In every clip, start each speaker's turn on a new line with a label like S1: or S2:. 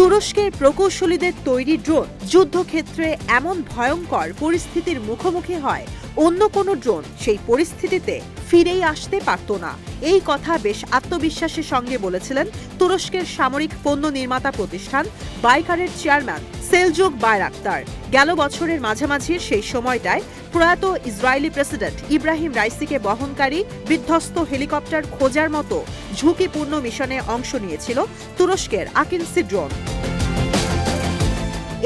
S1: তুরস্কের প্রকৌশলীদের তৈরি ড্রোন যুদ্ধক্ষেত্রে এমন ভয়ঙ্কর পরিস্থিতির মুখোমুখি হয়, অন্য কোনো ড্রোন সেই পরিস্থিতিতে ফিরেই আসতে পারত না। এই কথা বেশ আত্মবিশ্বাসের সঙ্গে বলেছিলেন তুরস্কের সামরিক পণ্য নির্মাতা প্রতিষ্ঠান বাইকারের চেয়ারম্যান সেলজুক বাইরাক্তার। গেল বছরের মাঝামাঝির সেই সময়টায় প্রয়াত ইসরায়েলি প্রেসিডেন্ট ইব্রাহিম রাইসিকে বহনকারী বিধ্বস্ত হেলিকপ্টার খোঁজার মতো ঝুঁকিপূর্ণ মিশনে অংশ নিয়েছিল তুরস্কের আকিনসি ড্রোন।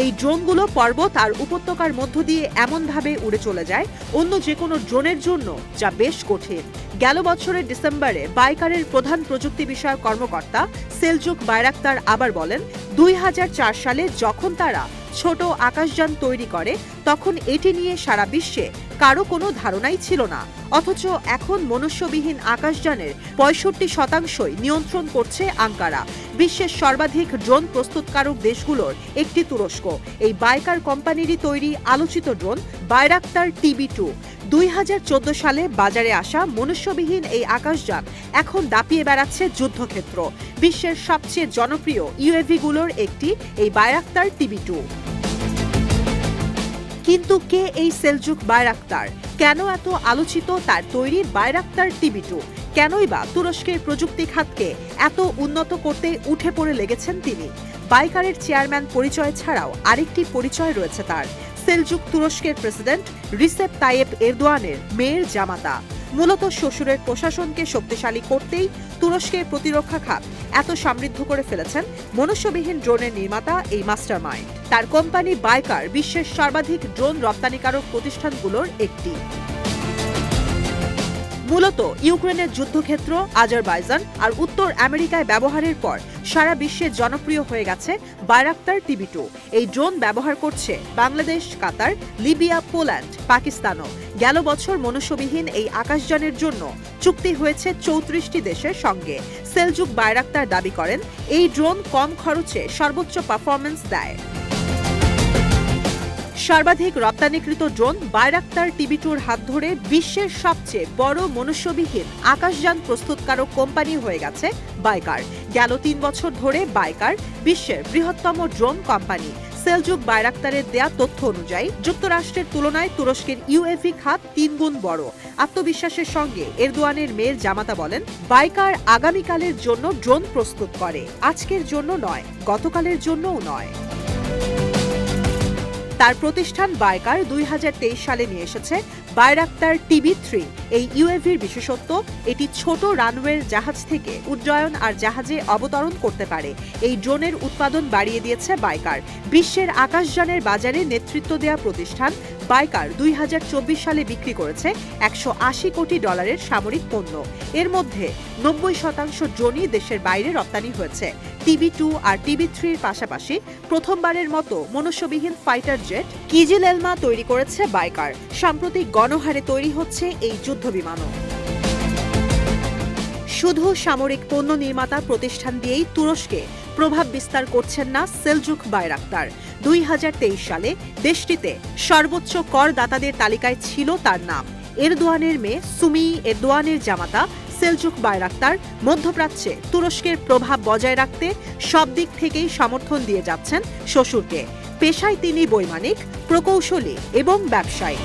S1: এই ড্রোনগুলো পর্বত আর উপত্যকার মধ্য দিয়ে এমনভাবে উড়ে চলে যায় অন্য যে কোনো ড্রোনের জন্য, যা বেশ কঠিন। গেল বছরের ডিসেম্বরে বাইকারের প্রধান প্রযুক্তি বিষয়ক কর্মকর্তা সেলজুক বাইরাক্তার আবার বলেন, 2004 সালে যখন তারা ছোট আকাশযান তৈরি করে তখন এটি নিয়ে সারা বিশ্বে কারো কোনো ধারণাই ছিল না, অথচ এখন মনুষ্যবিহীন আকাশযানের 65% নিয়ন্ত্রণ করছে আঙ্কারা। বিশ্বের সর্বাধিক ড্রোন প্রস্তুতকারক দেশগুলোর একটি তুরস্ক। এই বাইকার কোম্পানিরই তৈরি আলোচিত ড্রোন বাইরাক্তার TB2। 2014 সালে বাজারে আসা মনুষ্যবিহীন এই আকাশযান এখন দাপিয়ে বেড়াচ্ছে যুদ্ধক্ষেত্র। বিশ্বের সবচেয়ে জনপ্রিয় UAVগুলোর একটি এই বাইরাক্তার TB2। কিন্তু কে এই সেলজুক বাইরাক্তার? কেন এত আলোচিত তার তৈরি বাইরাক্তার TB2? কেনই বা তুরস্কের প্রযুক্তি খাতকে এত উন্নত করতে উঠে পড়ে লেগেছেন তিনি? বাইকারের চেয়ারম্যান পরিচয় ছাড়াও আরেকটি পরিচয় রয়েছে তার। সেলজুক তুরস্কের প্রেসিডেন্ট রিসেপ তাইয়েপ এরদোয়ানের মেয়ের জামাতা। মূলত শ্বশুরের প্রশাসনকে শক্তিশালী করতেই তুরস্কের প্রতিরক্ষা খাত এত সমৃদ্ধ করে ফেলেছেন মনুষ্যবিহীন ড্রোনের নির্মাতা এই মাস্টারমাইন্ড। তার কোম্পানি বাইকার বিশ্বের সর্বাধিক ড্রোন রপ্তানিকারক প্রতিষ্ঠানগুলোর একটি। মূলত ইউক্রেনের যুদ্ধক্ষেত্র, আজারবাইজান আর উত্তর আমেরিকায় ব্যবহারের পর সারা বিশ্বে জনপ্রিয় হয়ে গেছে বাইরাক্তার TB2। এই ড্রোন ব্যবহার করছে বাংলাদেশ, কাতার, লিবিয়া, পোল্যান্ড, পাকিস্তানও। গেল বছর মনুষ্যবিহীন এই আকাশযানের জন্য চুক্তি হয়েছে 34টি দেশের সঙ্গে। সেলজুক বাইরাক্তার দাবি করেন, এই ড্রোন কম খরচে সর্বোচ্চ পারফরম্যান্স দেয়। সর্বাধিক রপ্তানিকৃত ড্রোন বাইরাক্তার TB2-র হাত ধরে বিশ্বের সবচেয়ে বড় মনুষ্যবিহীন আকাশযান প্রস্তুতকারক কোম্পানি হয়ে গেছে বাইকার। গেল 3 বছর ধরে বাইকার বিশ্বের বৃহত্তম ড্রোন কোম্পানি। সেলজুক বাইরাক্তারের দেয়া তথ্য অনুযায়ী যুক্তরাষ্ট্রের তুলনায় তুরস্কের UAV খাত 3 গুণ বড়। আত্মবিশ্বাসের সঙ্গে এরদোয়ানের মেয়ের জামাতা বলেন, বাইকার আগামীকালের জন্য ড্রোন প্রস্তুত করে, আজকের জন্য নয়, গতকালের জন্যও নয়। তার প্রতিষ্ঠান বাইকার 2023 সালে নিয়ে এসেছে বাইরাক্তার TB3। এই UAVর বিশেষত্ব, এটি ছোট রানওয়ের জাহাজ থেকে উড্ডয়ন আর জাহাজে অবতরণ করতে পারে। এই ড্রোনের উৎপাদন বাড়িয়ে দিয়েছে বাইকার। বিশ্বের আকাশযানের বাজারে নেতৃত্ব দেয়া প্রতিষ্ঠান বাইকার 2024 সালে বিক্রি করেছে $180 কোটি সামরিক পণ্য। এর মধ্যে 90% ড্রোনই দেশের বাইরে রপ্তানি হয়েছে। TB2 আর TB3-র পাশাপাশি প্রথমবারের মতো মনুষ্যবিহীন ফাইটার জেট কিজিল এলমা তৈরি করেছে বাইকার। সাম্প্রতিক গণহারে তৈরি হচ্ছে এই যুদ্ধবিমানও। শুধু সামরিক পণ্য নির্মাতা প্রতিষ্ঠান দিয়েই তুরস্কে প্রভাব বিস্তার করছেন না সেলজুক বাইরাক্তার। 2023 সালে দেশটিতে সর্বোচ্চ করদাতাদের তালিকায় ছিল তার নাম। এরদোয়ানের মেয়ে সুমি এরদোয়ানের জামাতা সেলজুক বাইরাক্তার মধ্যপ্রাচ্যে তুরস্কের প্রভাব বজায় রাখতে সব দিক থেকেই সমর্থন দিয়ে যাচ্ছেন শ্বশুরকে। পেশায় তিনি বৈমানিক, প্রকৌশলী এবং ব্যবসায়ী।